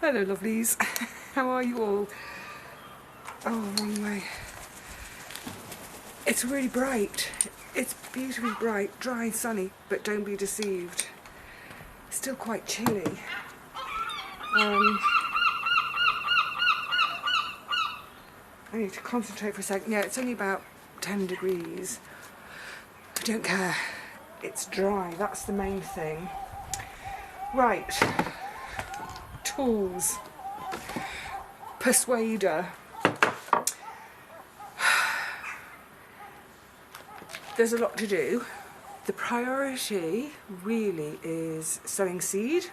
Hello lovelies, how are you all? Oh, wrong way. It's really bright. It's beautifully bright, dry and sunny, but don't be deceived. Still quite chilly. I need to concentrate for a second. Yeah, it's only about 10 degrees. I don't care. It's dry, that's the main thing. Right. Tools. Persuader. There's a lot to do. The priority really is sowing seed,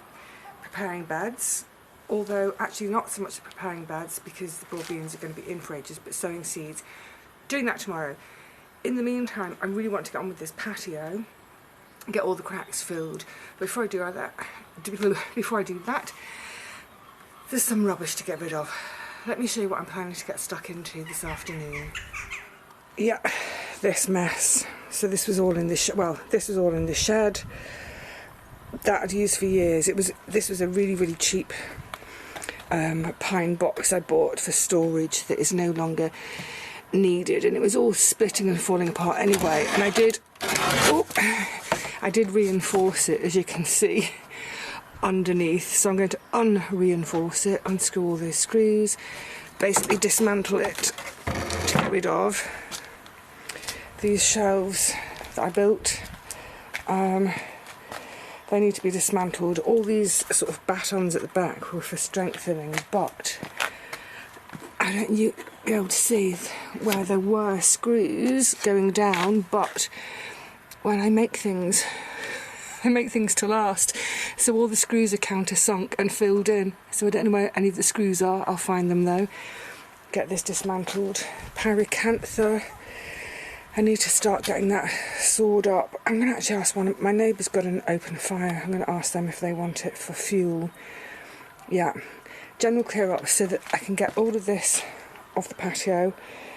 preparing beds, although actually not so much preparing beds because the broad beans are going to be in for ages, but sowing seeds. Doing that tomorrow. In the meantime, I really want to get on with this patio, get all the cracks filled. Before I do that, there's some rubbish to get rid of. Let me show you what I'm planning to get stuck into this afternoon. Yeah, this mess. So this was all in this. This was all in the shed that I'd used for years. This was a really cheap pine box I bought for storage that is no longer needed, and it was all splitting and falling apart anyway. And I did reinforce it, as you can see, underneath. So I'm going to unreinforce it, unscrew all those screws, basically dismantle it to get rid of these shelves that I built. They need to be dismantled. All these sort of battens at the back were for strengthening, but I don't you be able to see where there were screws going down, but when I make things to last, so all the screws are countersunk and filled in, so I don't know where any of the screws are. I'll find them though. Get this dismantled. Pyracantha, I need to start getting that sawed up. I'm going to actually ask my neighbour's got an open fire. I'm going to ask them if they want it for fuel. Yeah, general clear up so that I can get all of this off the patio,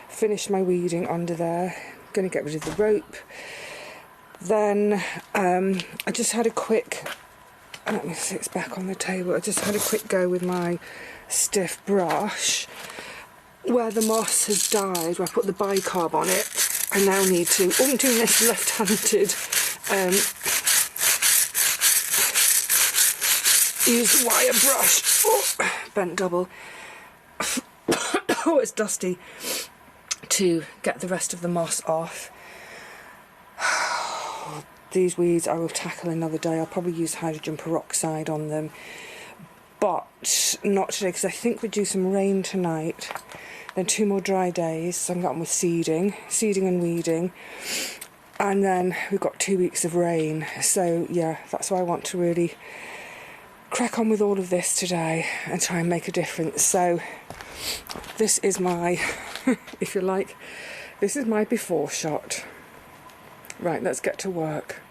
finish my weeding under there. Going to get rid of the rope. Then I just had a quick, let me see, it's back on the table. I just had a quick go with my stiff brush where the moss has died, where I put the bicarb on it. I now need to, I'm doing this left-handed, use the wire brush, bent double. Oh, it's dusty, to get the rest of the moss off. These weeds I will tackle another day. I'll probably use hydrogen peroxide on them, but not today because I think we're due some rain tonight. Then 2 more dry days, so I'm getting on with seeding and weeding, and then we've got 2 weeks of rain. So yeah, that's why I want to really crack on with all of this today and try and make a difference. So this is my, if you like, this is my before shot. Right, let's get to work.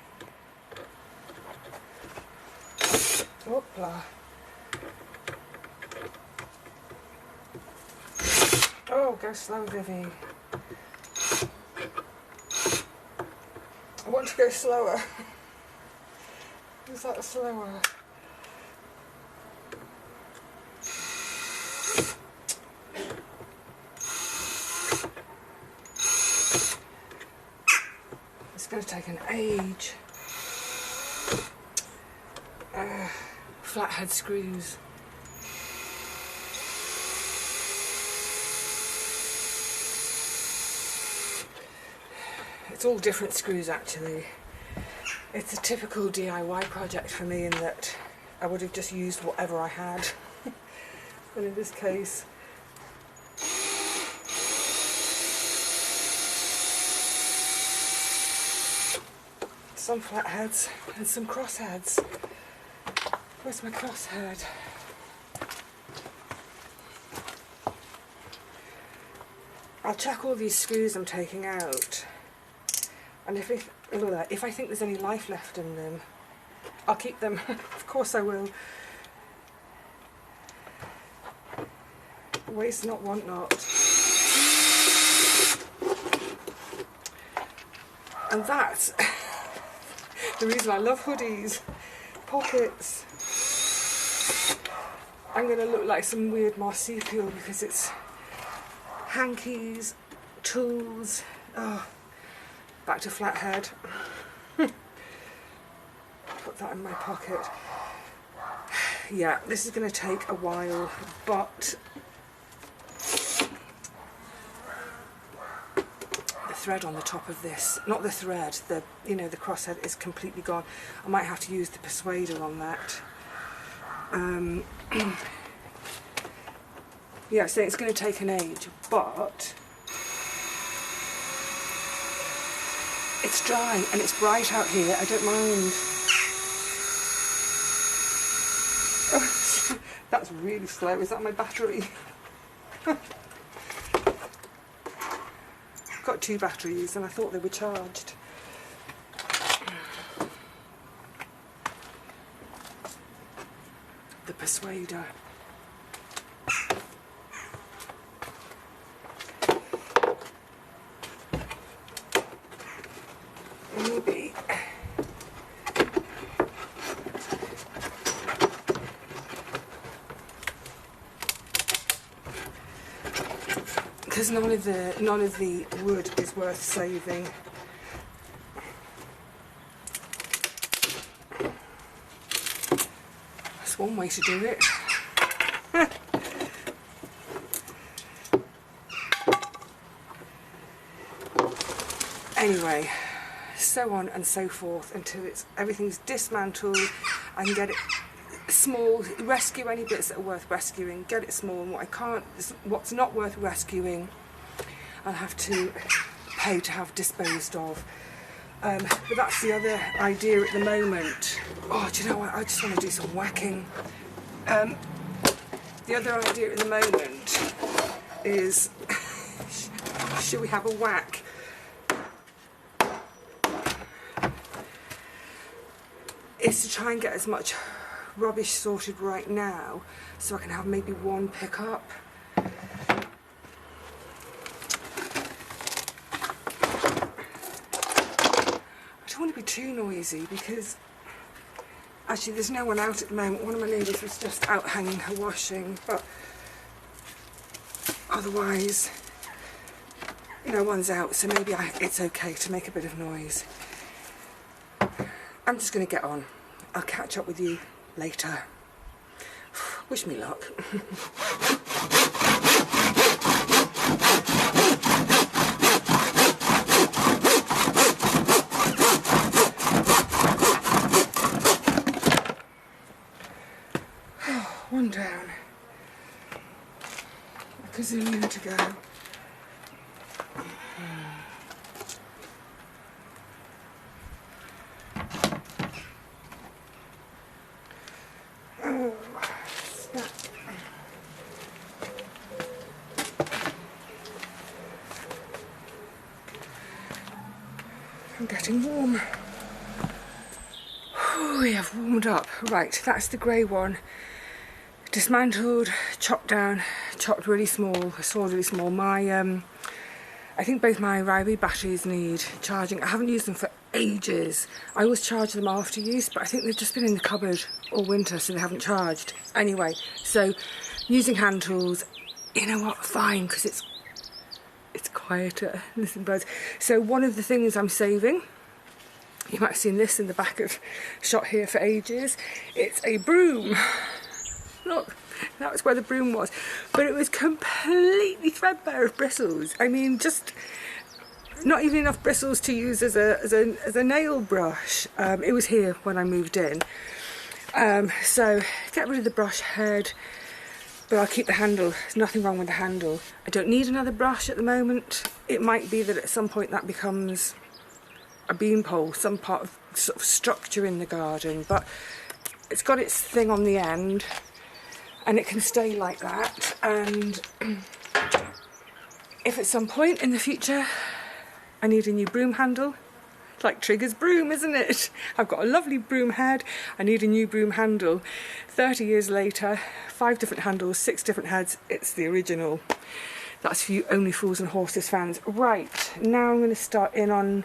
Hoopla. Oh, go slow, Vivi. I want to go slower. Is that slower? It's going to take an age. Flathead screws. It's all different screws actually. It's a typical DIY project for me in that I would have just used whatever I had. But in this case, some flatheads and some crossheads. Where's my crosshead? I'll check all these screws I'm taking out, and if I think there's any life left in them, I'll keep them. Of course I will. Waste not, want not. And that's the reason I love hoodies. Pockets. I'm going to look like some weird marsupial because it's hankies, tools, oh, back to flathead. Put that in my pocket. Yeah, this is going to take a while, but the thread on the top of this, not the thread, the, you know, the crosshead is completely gone. I might have to use the persuader on that. Yeah, so it's going to take an age, but it's dry and it's bright out here. I don't mind. Oh, that's really slow. Is that my battery? I've got 2 batteries and I thought they were charged. The persuader. Maybe. Because none of the wood is worth saving. That's one way to do it. Anyway, so on and so forth until everything's dismantled. I can get it small, rescue any bits that are worth rescuing, get it small, and what's not worth rescuing, I'll have to pay to have disposed of. But that's the other idea at the moment. Oh, do you know what? I just want to do some whacking. The other idea at the moment is, should we have a whack? Is to try and get as much rubbish sorted right now so I can have maybe one pickup. I don't want to be too noisy because actually there's no one out at the moment. One of my neighbours was just out hanging her washing, but otherwise no one's out, so maybe it's okay to make a bit of noise. I'm just going to get on. I'll catch up with you later. Wish me luck. One down. A gazillion to go. I'm getting warm. We have warmed up. Right, that's the grey one. Dismantled, chopped down, chopped really small, sawed really small. I think both my Vivi batteries need charging. I haven't used them for ages. I always charge them after use, but I think they've just been in the cupboard all winter, so they haven't charged. Anyway, so using hand tools, you know what, fine, because it's quieter. Listen, birds. So one of the things I'm saving, you might have seen this in the back of shot here for ages, it's a broom. Look, that was where the broom was, but it was completely threadbare of bristles. I mean, just not even enough bristles to use as a nail brush. It was here when I moved in. So get rid of the brush head, but I'll keep the handle. There's nothing wrong with the handle. I don't need another brush at the moment. It might be that at some point that becomes a bean pole, some part of sort of structure in the garden, but it's got its thing on the end and it can stay like that. And if at some point in the future I need a new broom handle, like Trigger's broom, isn't it? I've got a lovely broom head, I need a new broom handle. 30 years later, 5 different handles, 6 different heads, it's the original. That's for you Only Fools and Horses fans. Right, now I'm going to start in on,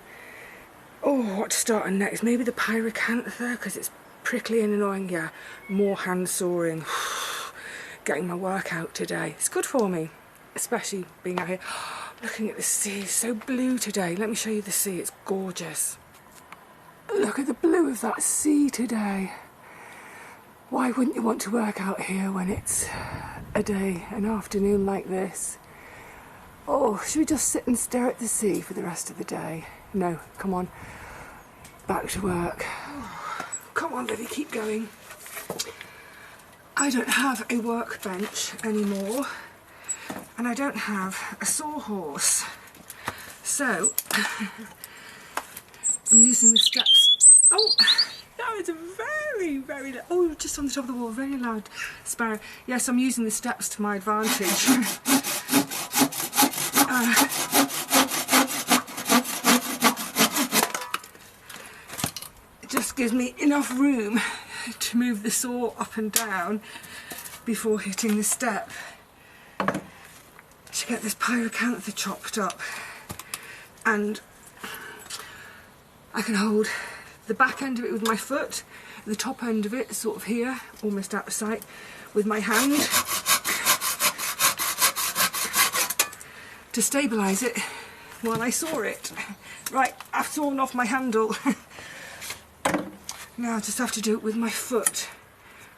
what to start on next? Maybe the pyracantha, because it's prickly and annoying. Yeah, more hand sawing. getting my work out today. It's good for me, especially being out here. Looking at the sea, it's so blue today. Let me show you the sea, it's gorgeous. Look at the blue of that sea today. Why wouldn't you want to work out here when it's an afternoon like this? Oh, should we just sit and stare at the sea for the rest of the day? No, come on, back to work. Come on, Vivi, keep going. I don't have a workbench anymore, and I don't have a sawhorse. So, I'm using the steps. Oh, that was a very, oh, just on the top of the wall, very loud sparrow. Yes, I'm using the steps to my advantage. It just gives me enough room to move the saw up and down before hitting the step to get this pyracantha chopped up, and I can hold the back end of it with my foot, the top end of it sort of here, almost out of sight, with my hand to stabilise it while I saw it. Right, I've sawn off my handle. Now I just have to do it with my foot.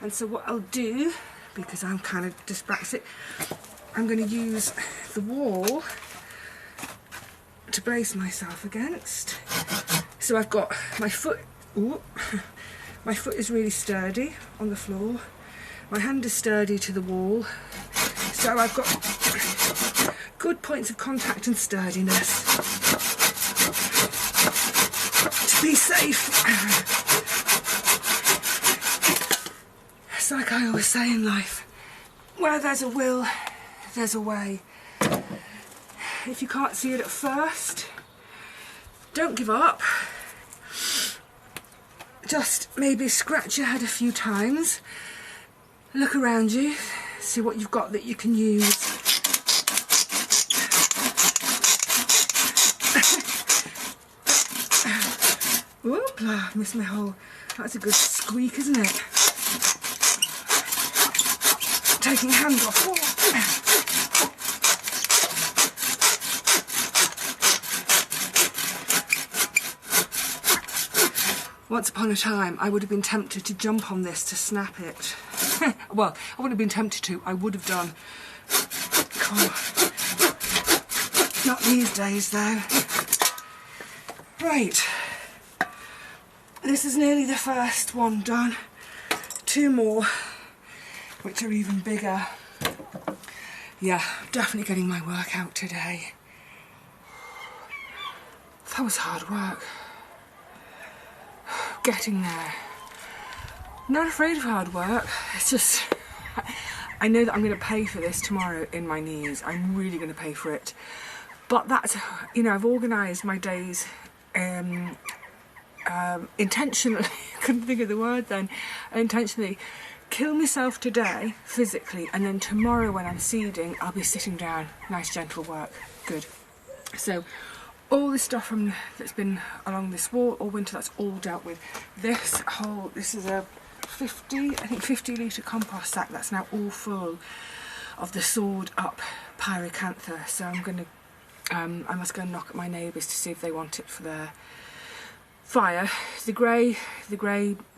And so what I'll do, because I'm kind of dyspraxic, I'm going to use the wall to brace myself against. So I've got my foot, ooh, my foot is really sturdy on the floor. My hand is sturdy to the wall. So I've got good points of contact and sturdiness to be safe. It's like I always say in life, where there's a will, there's a way. If you can't see it at first, don't give up. Just maybe scratch your head a few times, look around you, see what you've got that you can use. Whoopla, missed my hole. That's a good squeak, isn't it? Taking hands off. Once upon a time, I would have been tempted to jump on this to snap it. Well, I wouldn't have been tempted to, I would have done. Oh. Not these days, though. Right. This is nearly the first one done. 2 more, which are even bigger. Yeah, definitely getting my work out today. That was hard work. Getting there. Not afraid of hard work. It's just, I know that I'm going to pay for this tomorrow in my knees. I'm really going to pay for it. But that's, you know, I've organised my days intentionally. Couldn't think of the word then. Intentionally. Kill myself today, physically, and then tomorrow when I'm seeding, I'll be sitting down. Nice gentle work. Good. So, all the stuff that's been along this wall all winter, that's all dealt with. This is a 50 litre compost sack that's now all full of the sawed up pyracantha. So I'm going to, I must go and knock at my neighbours to see if they want it for their fire. The grey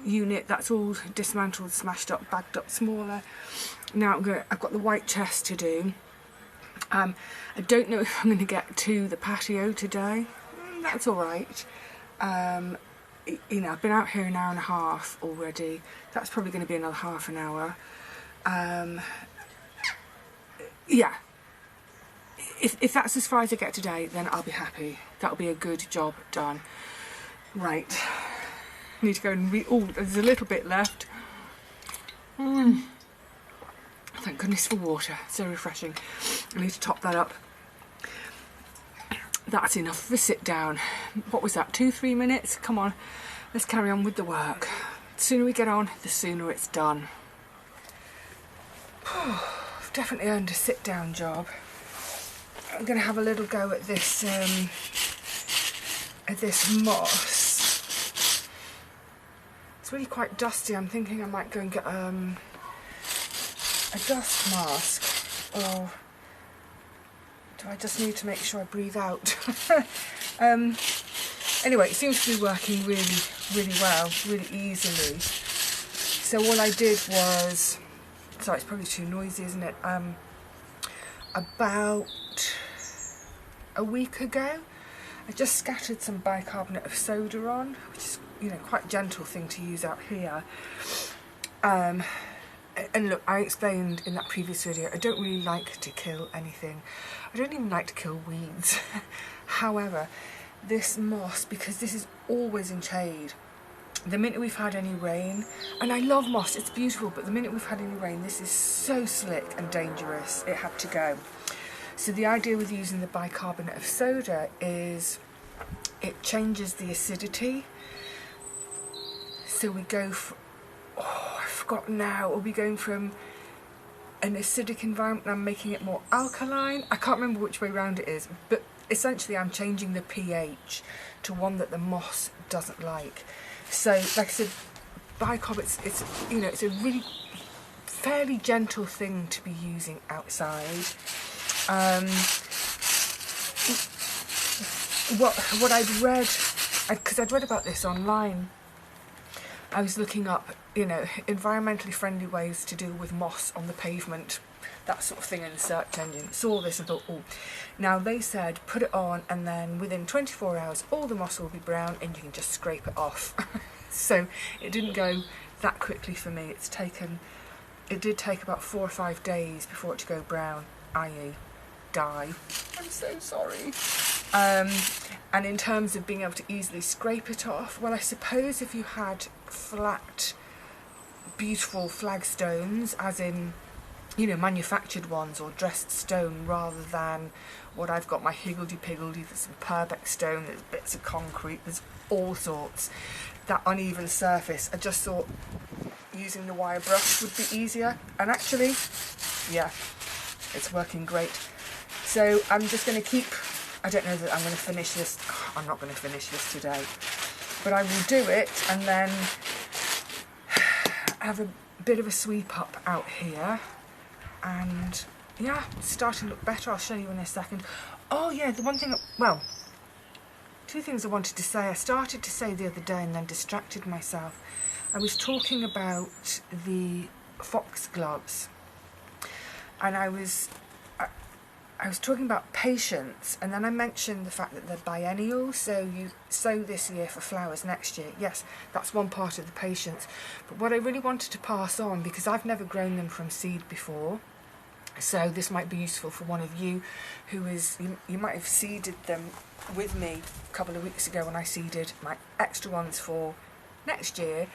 unit, that's all dismantled, smashed up, bagged up smaller. Now I've got the white chest to do. I don't know if I'm going to get to the patio today. That's all right. You know, I've been out here an hour and a half already. That's probably going to be another half an hour. Yeah. If that's as far as I get today, then I'll be happy. That'll be a good job done. Right. Need to go and oh, there's a little bit left. Thank goodness for water. So refreshing. I need to top that up. That's enough for a sit down. What was that, 2-3 minutes? Come on, let's carry on with the work. The sooner we get on, the sooner it's done. I've definitely earned a sit down job. I'm going to have a little go at this moss. It's really quite dusty. I'm thinking I might go and get a dust mask, or do I just need to make sure I breathe out? Anyway, it seems to be working really, really well, really easily. So all I did was, sorry, it's probably too noisy, isn't it? About a week ago, I just scattered some bicarbonate of soda on, which is, you know, quite a gentle thing to use out here. And look, I explained in that previous video, I don't really like to kill anything. I don't even like to kill weeds. However, this moss, because this is always in shade, the minute we've had any rain, and I love moss, it's beautiful, but the minute we've had any rain, this is so slick and dangerous, it had to go. So the idea with using the bicarbonate of soda is it changes the acidity. So we go for, oh, I forgot now, we'll be going from an acidic environment, I'm making it more alkaline. I can't remember which way round it is, but essentially I'm changing the pH to one that the moss doesn't like. So, like I said, bicarb, it's you know, it's a really fairly gentle thing to be using outside. What I'd read, because I'd read about this online, I was looking up, you know, environmentally friendly ways to deal with moss on the pavement, that sort of thing in the search engine. Saw this and thought, oh. Now they said put it on and then within 24 hours all the moss will be brown and you can just scrape it off. So it didn't go that quickly for me. It did take about 4 or 5 days before it to go brown, i.e. die. I'm so sorry. And in terms of being able to easily scrape it off, well, I suppose if you had flat, beautiful flagstones, as in, you know, manufactured ones or dressed stone, rather than what I've got, my higgledy-piggledy, there's some Purbeck stone, there's bits of concrete, there's all sorts. That uneven surface, I just thought using the wire brush would be easier. And actually, yeah, it's working great. So I'm just going to keep, I don't know that I'm going to finish this, I'm not going to finish this today, but I will do it and then have a bit of a sweep up out here. And yeah, it's starting to look better. I'll show you in a second. Oh yeah, the one thing, well, 2 things I wanted to say. I started to say the other day and then distracted myself. I was talking about the foxgloves, and I was talking about patience, and then I mentioned the fact that they're biennial, so you sow this year for flowers next year. Yes, that's one part of the patience. But what I really wanted to pass on, because I've never grown them from seed before, so this might be useful for one of you who is, you might have seeded them with me a couple of weeks ago when I seeded my extra ones for next year.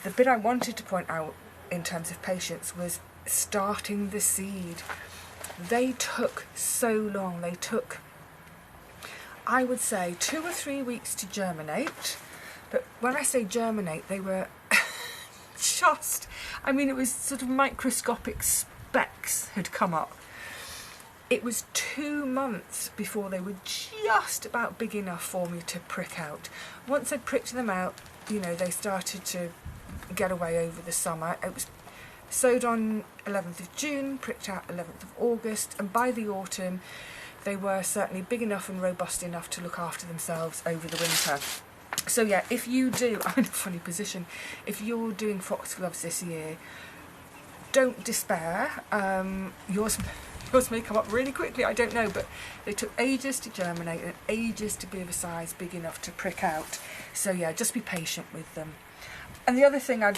The bit I wanted to point out in terms of patience was starting the seed. They took so long. They took, I would say, 2 or 3 weeks to germinate. But when I say germinate, they were just, I mean, it was sort of microscopic specks had come up. It was 2 months before they were just about big enough for me to prick out. Once I'd pricked them out, you know, they started to get away over the summer. It was sowed on 11th of June, pricked out 11th of August, and by the autumn they were certainly big enough and robust enough to look after themselves over the winter. So yeah, if you do, I'm in a funny position, if you're doing foxgloves this year, don't despair. Yours may come up really quickly, I don't know, but they took ages to germinate and ages to be of a size big enough to prick out. So yeah, just be patient with them. And the other thing I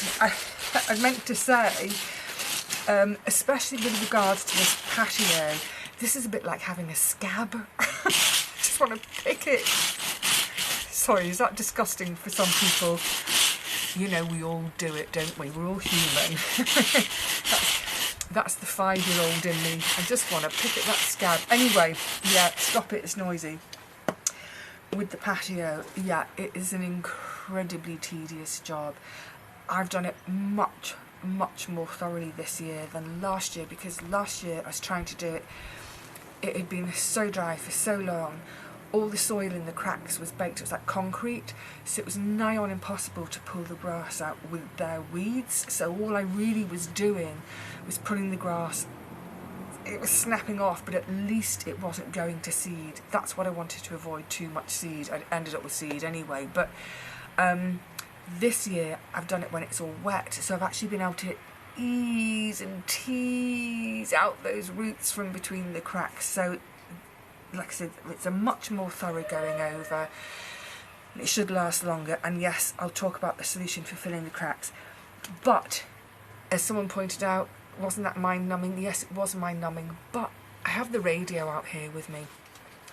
meant to say, especially with regards to this patio, this is a bit like having a scab. Just want to pick it. Sorry, is that disgusting for some people? You know, we all do it, don't we? We're all human. That's the 5-year-old in me. I just want to pick at that scab. Anyway, yeah, stop it, it's noisy. With the patio, yeah, it is an incredibly tedious job. I've done it much more thoroughly this year than last year, because last year I was trying to do it, it had been so dry for so long. all the soil in the cracks was baked. It was like concrete, so it was nigh on impossible to pull the grass out with their weeds. So all I really was doing was pulling the grass. It was snapping off, but at least it wasn't going to seed. That's what I wanted to avoid, too much seed. I ended up with seed anyway, but this year I've done it when it's all wet, so I've actually been able to ease and tease out those roots from between the cracks. So like I said, it's a much more thorough going over. It should last longer, and yes, I'll talk about the solution for filling the cracks. But as someone pointed out, wasn't that mind-numbing? Yes, it was mind-numbing, but I have the radio out here with me.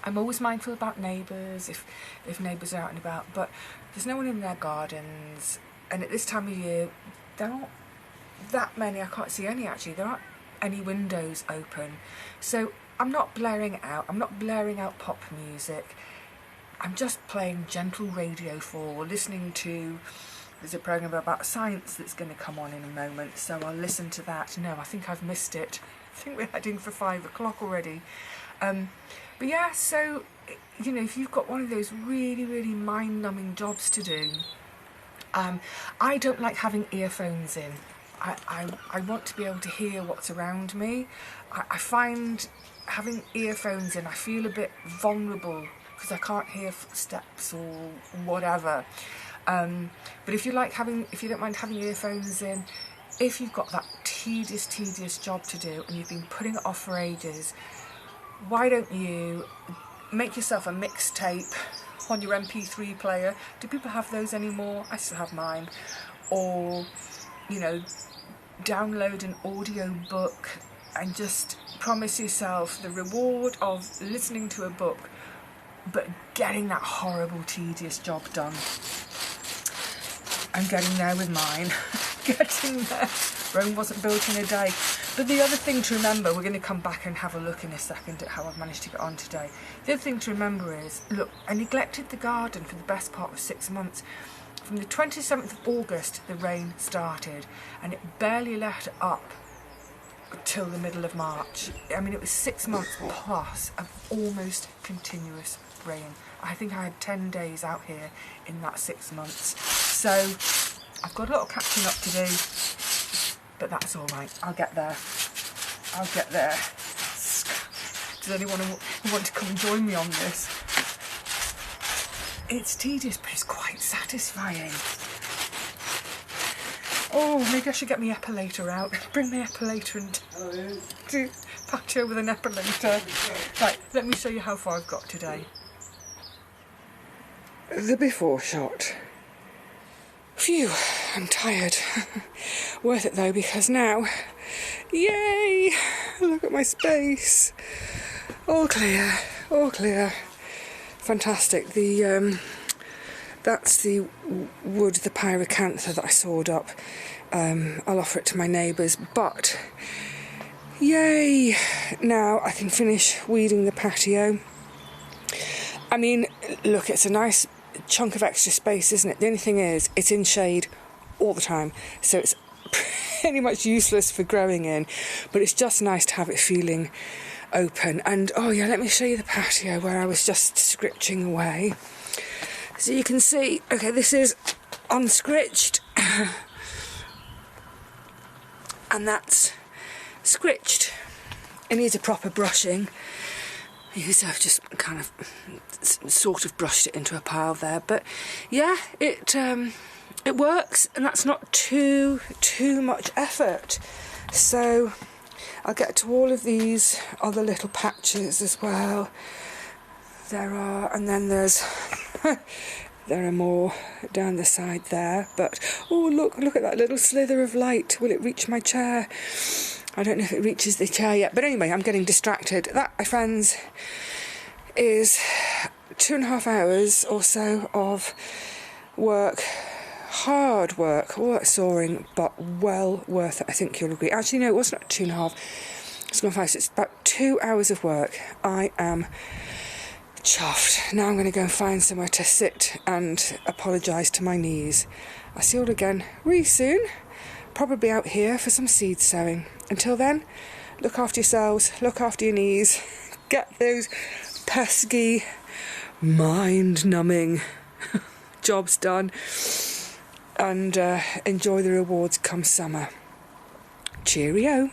I'm always mindful about neighbours, if neighbours are out and about, but there's no one in their gardens, and at this time of year there aren't that many. I can't see any actually. There aren't any windows open, so I'm not blaring it out. I'm not blaring out pop music. I'm just playing gentle radio for listening to. There's a programme about science that's going to come on in a moment, so I'll listen to that. No, I think I've missed it. I think we're heading for 5 o'clock already. But yeah, so, you know, if you've got one of those really, really mind-numbing jobs to do, I don't like having earphones in. I want to be able to hear what's around me. I find having earphones in, I feel a bit vulnerable because I can't hear footsteps or whatever. But if you don't mind having earphones in, if you've got that tedious job to do and you've been putting it off for ages, why don't you make yourself a mixtape on your MP3 player? Do people have those anymore? I still have mine. Or, you know, download an audio book and just promise yourself the reward of listening to a book but getting that horrible tedious job done. I'm getting there with mine. Getting there. Rome wasn't built in a day. But the other thing to remember, we're going to come back and have a look in a second at how I've managed to get on today. The other thing to remember is, look, I neglected the garden for the best part of 6 months. From the 27th of August, the rain started, and it barely let up till the middle of March. I mean, it was 6 months plus of almost continuous rain. I think I had 10 days out here in that 6 months. So I've got a lot of catching up to do, but that's all right. I'll get there. I'll get there. Does anyone want to come and join me on this? It's tedious, but it's quite satisfying. Oh, maybe I should get my epilator out. Bring my epilator and do patio with an epilator. Right, let me show you how far I've got today. The before shot. Phew, I'm tired. Worth it though, because now, yay! Look at my space. All clear, all clear. Fantastic. That's the wood, the pyracantha that I sawed up. I'll offer it to my neighbours, but yay! Now I can finish weeding the patio. I mean, look, it's a nice chunk of extra space, isn't it? The only thing is, it's in shade all the time, so it's pretty much useless for growing in, but it's just nice to have it feeling open. And oh yeah, let me show you the patio where I was just scritching away. So you can see, okay, this is unscritched and that's scritched. It needs a proper brushing. So I've just kind of sort of brushed it into a pile there, but yeah, it works, and that's not too much effort. So I'll get to all of these other little patches as well. There are, and then there's there are more down the side there. But oh, look at that little slither of light. Will it reach my chair? I don't know if it reaches the chair yet, but anyway, I'm getting distracted. That, my friends, is 2.5 hours or so of work. Hard work, all that sawing, but well worth it, I think you'll agree. Actually, no, it wasn't 2.5. It's gone 5, so it's about 2 hours of work. I am chuffed. Now I'm going to go and find somewhere to sit and apologise to my knees. I'll see you all again really soon. Probably out here for some seed sowing. Until then, look after yourselves, look after your knees, get those pesky mind-numbing. Job's done. And enjoy the rewards come summer. Cheerio.